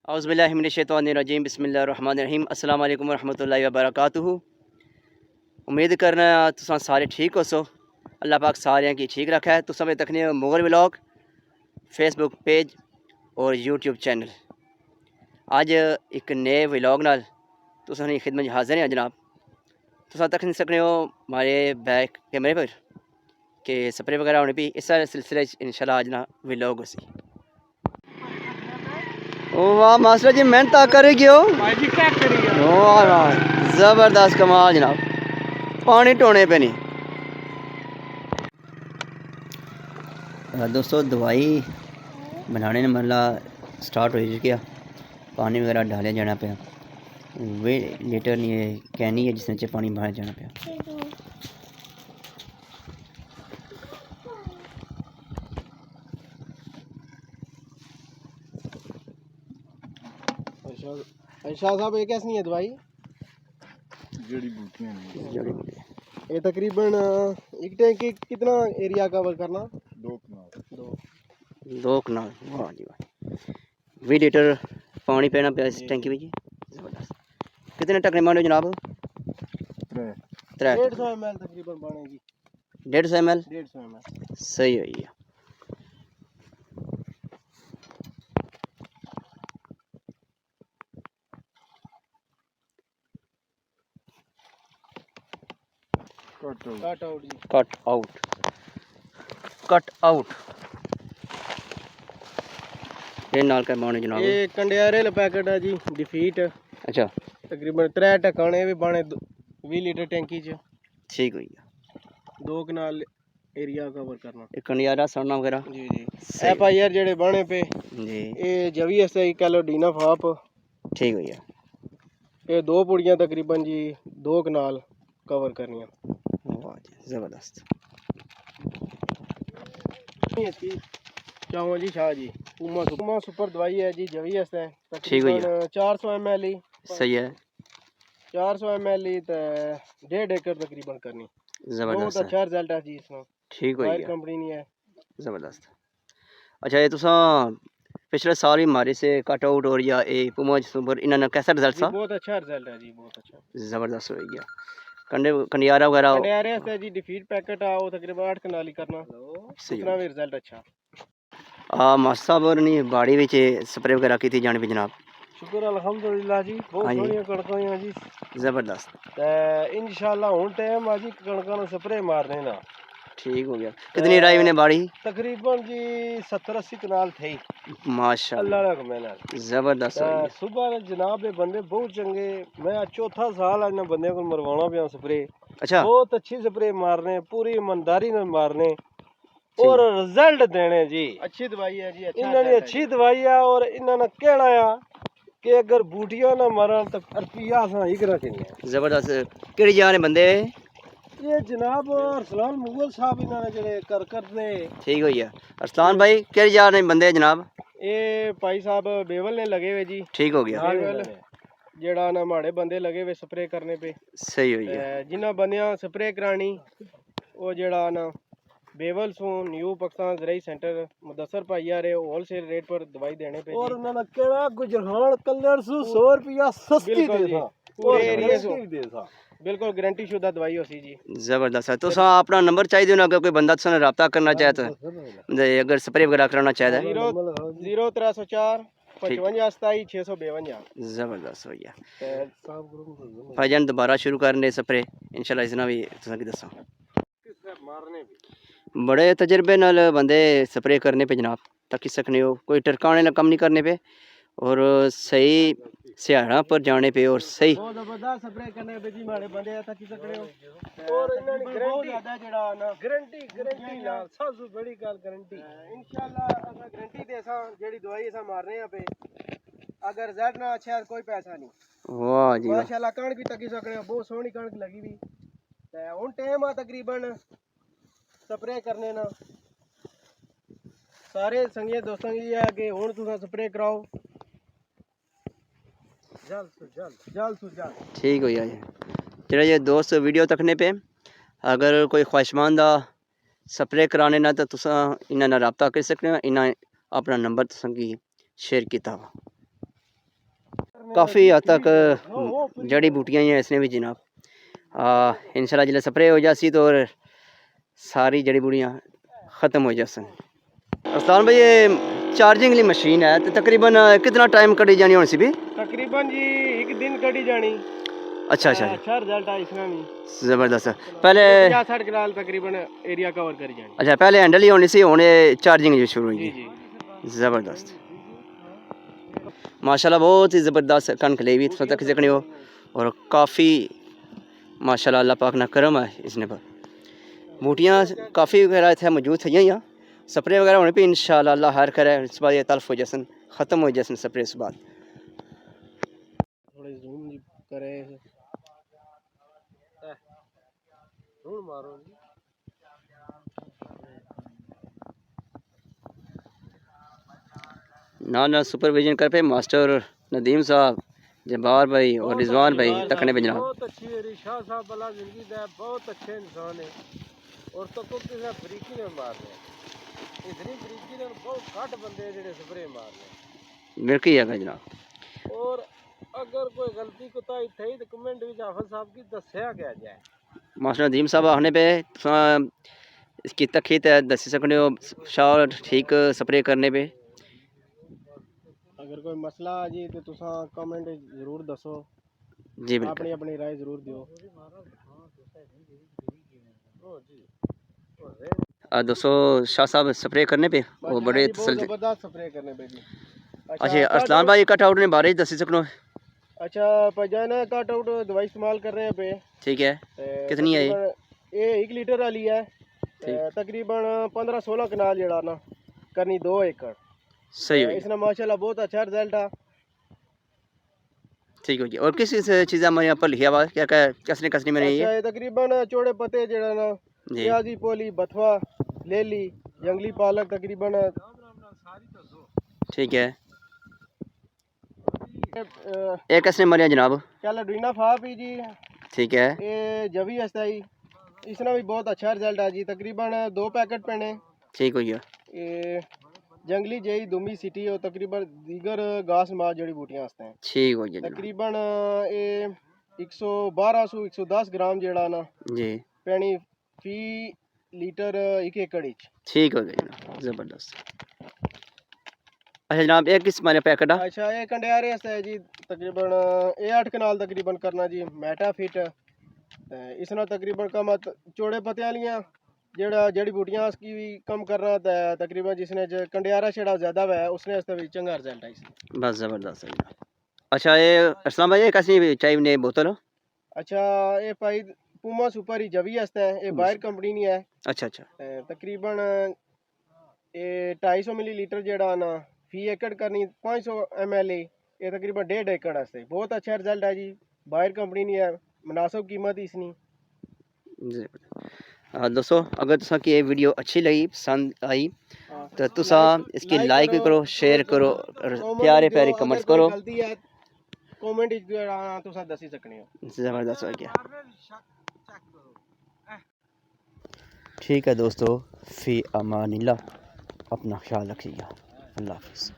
اعوذ باللہ من الشیطان الرجیم بسم اللہ الرحمن الرحیم السلام علیکم ورحمۃ اللہ وبرکاتہ۔ امید کرنا تساں سارے ٹھیک ہو سو، اللہ پاک سارے کی ٹھیک رکھا ہے۔ تساں میں تکنے مغل ولاگ فیس بک پیج اور یوٹیوب چینل اج ایک نئے ولاگ نال تساں دی خدمت حاضر ہیں جناب۔ تساں تک سکنے ہو ہمارے بیک کیمرے پر کہ سپرے وغیرہ ہونے پی اس سلسلے انشاءاللہ آج نا ولاگ ہو سی۔ واہ ماسٹر جی محنت کر گئے ہو، واہ زبردست کمال جناب، پانی ٹونے پہ نہیں۔ دوستو دوائی بنانے مرلہ سٹارٹ ہو چکیا، پانی وغیرہ ڈالیا جانا پیا، وہ لیٹر نہیں ہے کینی ہے جس نے پانی باہر جانا پیا۔ شاہ صاحب یہ کیسی ہے دوائی؟ جڑی بوٹیاں۔ یہ تقریباً ایک ٹینک کتنا ایریا کور کرنا؟ 2 کنال۔ واہ جی واہ، 20 لیٹر پانی پینا پیا اس ٹینکی میں جی، زبردست۔ کتنے ٹکنے مانو جناب؟ 150 ml تقریباً بانے جی، 150 ml 150 ml صحیح ہوئی ہے۔ کٹ آؤٹ جی، کٹ آؤٹ، کٹ آؤٹ یہ نال کر بانے جناب۔ یہ کنڈیارے ل پیکٹ ہے جی، ڈیفیٹ اچھا تقریباً 3 ٹکانے بھی بانے 20 لیٹر ٹینکی چ، ٹھیک ہوئی ہے۔ 2 کنال ایریا کور کرنا ایک کنیارا سڑنا وغیرہ جی جی۔ ایف آئی آر جڑے بانے پہ جی یہ جوی اس کیلو ڈینا فاپ، ٹھیک ہوئی ہے۔ یہ 2 پوڑیاں تقریباً جی 2 کنال کور کرنیاں۔ واہ جی زبردست۔ چاہوں جی شاہ جی پوما سپر دوائی ہے جی، جوی اس ٹھیک ہوئی ہے، تقریباً 400 ml ہی، صحیح ہے، 400 ml ہی تے 1.5 ایکڑ تقریباً کرنی۔ بہت زبردست ہے، اچھا رزلٹ ہے جی اس میں، ٹھیک ہوئی باہر ہے، کمپنی نہیں ہے۔ زبردست۔ اچھا یہ تساں پچھلے سال ہی ہمارے سے کٹ آؤٹ اور یا اے پوما سپر انہاں نے کیسا رزلٹ جی تھا؟ بہت اچھا رزلٹ ہے جی، بہت اچھا۔ زبردست ہوئی گیا۔ کنڈیارا وغیرہ کنڈیارے سے جی ڈیفیٹ پیکٹ آ وہ تقریباً 8 کنال ہی کرنا، اتنا بھی رزلٹ اچھا۔ ماسٹر صاحب اور نہیں باڑی وچ سپرے وغیرہ کی جانی پہ جناب؟ شکر الحمدللہ جی، بہت سونیاں کڑکاں ہیں جی، زبردست، تے انشاءاللہ ہن ٹائم آ جی کڑکاں نوں سپرے مارنے نا۔ ٹھیک ہو گیا۔ کتنی رائی نے باڑی؟ تقریباً جی 70-80 کنال تھئی ماشاءاللہ، اللہ کا حکم نال۔ زبردست ہوئی ہے۔ صبح جناب یہ بندے بہت چنگے، میں چوتھا سال انہاں بندے کو مروانا پیا سپرے، اچھا بہت اچھی سپرے مارنے، پوری ایمانداری نال مارنے اور رزلٹ دینے جی۔ اچھی دوائی ہے جی، انہاں نے اچھی دوائی ہے اور انہاں نے کہنا ہے کہ اگر بوٹیاں نہ مرن تو روپیہ اساں ہی کرا کے زبردست۔ کہڑی جگہ نے بندے؟ یہ جناب ارسلان مغل صاحب انہاں نے جڑے کرکٹ نے۔ ٹھیک ہوئی ہے۔ ارسلان بھائی کہڑی جگہ نے بندے جناب؟ یہ بھائی صاحب بیول نے لگے ہوئے جی، ٹھیک ہو گیا، بیول جڑا نا ماڑے بندے لگے ہوئے سپرے کرنے پہ، صحیح ہوئی ہے۔ جنہ بندیاں سپرے کرانی وہ جڑا نا بیول سوں نیو پاکستان زرعی سینٹر مدثر بھائی آ رہے ہول سیل ریٹ پر دوائی دینے پہ اور انہوں نے کہنا گجران کلر سوں 100 روپیہ سستی دے تھا، پورے ایریا سوں دے تھا، بالکل گارنٹی شدہ دوائی ہو سی جی۔ زبردست ہے۔ تو اپنا نمبر چاہیے نا اگر کوئی بندہ تساں رابطہ کرنا چاہے تو اگر سپرے وغیرہ کرانا چاہے؟ 0304 55 27 652۔ زبردست ہوئی ہے۔ بھائی جان دوبارہ شروع کرنے سپرے انشاءاللہ اس بھی تساں کی دساں بڑے تجربے نال بندے سپرے کرنے پہ جناب تک سکنے ہو، کوئی ٹرکانے نہ کم نہیں کرنے پہ اور صحیح سیاڑا پر جانے پہ اور صحیح بہت زبردست سپرے کرنے پہ جی ماڑے بندے تک سکنے ہو اور انہاں نے گارنٹی جڑا نا گارنٹی نال سب سے بڑی گل گارنٹی انشاءاللہ اساں گارنٹی دے ساں جیڑی دوائی اساں مارنے پہ اگر رزلٹ نہ اچھا ہے کوئی پیسہ نہیں۔ واہ جی واہ، ماشاءاللہ کڑک بھی تکی سکنے ہو، بہت سونی کڑک لگی بھی تے ہن ٹائم آ تقریباً سپرے کرنے نا سارے سنگیاں دوستاں کی ہے کہ ہن تساں سپرے کراؤ جلد سے جلد۔ ٹھیک ہوئی ہے۔ جڑا یہ دوست ویڈیو تکنے پہ اگر کوئی خواہشمند سپرے کرانے نہ تو تساں انہاں نال رابطہ کر سکنے ہو، انہاں اپنا نمبر تساں کی شیئر کیتا ہوا۔ کافی حد تک جڑی بوٹیاں ہی ہیں اس نے بھی جناب. انشاءاللہ جلے سپرے ہو جاسی تو اور ساری جڑی بوٹیاں ختم ہو جاسن. ارسلان بھائی یہ چارجنگ لی مشین ہے تو تقریباً کتنا ٹائم کٹی جانی ہونی سی بھی؟ تقریباً جی ایک دن کٹی جانی. اچھا اچھا اچھا رزلٹ ہے اس میں بھی. زبردست. پہلے 50-60 کنال تقریباً ایریا کور کری جانی. اچھا پہلے ہینڈل ہی ہونی سی ہوں چارجنگ جو شروع ہوئی جی ہے. جی زبردست ماشاءاللہ بہت ہی زبردست کنک لے بھی تک سکنے ہو اور کافی ماشاءاللہ اللہ پاک نہ کرم ہے اس نے پر بوٹیاں کافی وغیرہ اتنے موجود تھیں یا سپرے وغیرہ ہونے پہ انشاءاللہ اللہ ہر کرے اس بعد یہ تلف ہو جاسن ختم ہو جاسن سپرے اس بعد. تھوڑے زوم کرے زوم مارو جی. نہ سپرویژن کر پہ ماسٹر ندیم صاحب جبار بھائی اور رضوان بھائی تکنے پہ جناب. بہت اچھی ہے شاہ صاحب بلا زندگی دا بہت اچھے انسان ہے اور تو کو کسی فریقی نے مار رہے ہیں اتنی فریقی نے بہت گھٹ بندے جڑے سپرے مار رہے ہیں بالکل ہے جناب. اور اگر کوئی غلطی کوتاہی تھی تو کمنٹ بھی حافظ صاحب کی دسیا گیا جائے. ماسٹر ندیم صاحب آخنے پہ اس کی تکھیت ہے دسی سکنے ہو شاہ ٹھیک سپرے کرنے پہ. اگر کوئی مسئلہ آ جی تو تساں کمنٹ ضرور دسو. جی بالکل اپنی اپنی رائے ضرور دیو. دوستو شاہ صاحب سپرے کرنے پہ وہ بڑے جی بہت تسلط. زبردست سپرے کرنے پہ جی. اچھا ارسلان بھائی کٹ آؤٹ نے بارے دسی سکنو. اچھا پجانا کٹ آؤٹ دوائی استعمال کر رہے ہیں پہ ٹھیک ہے کتنی ہے یہ؟ یہ 1 لیٹر والی ہے تقریباً 15-16 کنال جڑا نا کرنی 2 ایکڑ. صحیح ہوئی اس نے ماشاءاللہ بہت اچھا رزلٹ ہے. ٹھیک ہو گیا. اور کس چیز ہمارے یہاں پر لکھا ہوا کیا کسنے کسنی میں نہیں اچھا ہے؟ یہ تقریباً چوڑے پتے جڑا نا جی پیازی پولی بتوا لیلی جنگلی پالک تقریباً ٹھیک ہے. ایک کسنے مریا جناب؟ کیلاڈینا فا پی جی. ٹھیک ہے. یہ جوی ہستا ہی اس نے بھی بہت اچھا رزلٹ ہے جی تقریباً 2 پیکٹ پینے. ٹھیک ہو گیا. یہ جنگلی جئی دومی سٹی اور تقریباً دیگر گھاس ماس جڑی بوٹیاں ہستے ہیں. ٹھیک ہو گیا جناب. تقریباً یہ 112-110 گرام جیڑا نا جی پینی فی لیٹر 1 ایکڑ. ٹھیک ہو گیا جناب زبردست. اچھا جناب ایک کس مارے پیکٹ؟ اچھا یہ کنڈیارے ہستا ہے جی تقریباً یہ 8 کنال تقریباً کرنا جی میٹا فٹ. اس نے تقریباً کم چوڑے پتے والیاں جڑی بوٹیاں اس کی بھی کم کرنا تقریباً جس نے کنڈیارا چھڑا زیادہ ہوا ہے اس نے اس بھی چنگا رزلٹ ہے. بس زبردست ہے جناب. اچھا یہ ارسلان بھائی کیسی چاہیے بوتل؟ اچھا یہ پائی پوما سپر ہی جوی ہستا ہے یہ باہر کمپنی نہیں ہے. اچھا اچھا تقریباً یہ 250 ملی لیٹر جڑا نا فی ایکڑ کرنی 500 ml یہ تقریباً 1.5 ایکڑ ہستے بہت اچھا رزلٹ ہے جی. باہر کمپنی نہیں ہے مناسب قیمت اس نہیں. جی دوستو اگر تساں کی یہ ویڈیو اچھی لگی پسند آئی تو تساں اس کی لائک بھی کرو شیئر کرو اور پیارے پیارے کمنٹس کرو. غلطی ہے کومنٹ تساں دسی سکنے ہو. زبردست ہو گیا. ٹھیک ہے دوستو فی امان اللہ اپنا خیال رکھیے گا. اللہ حافظ.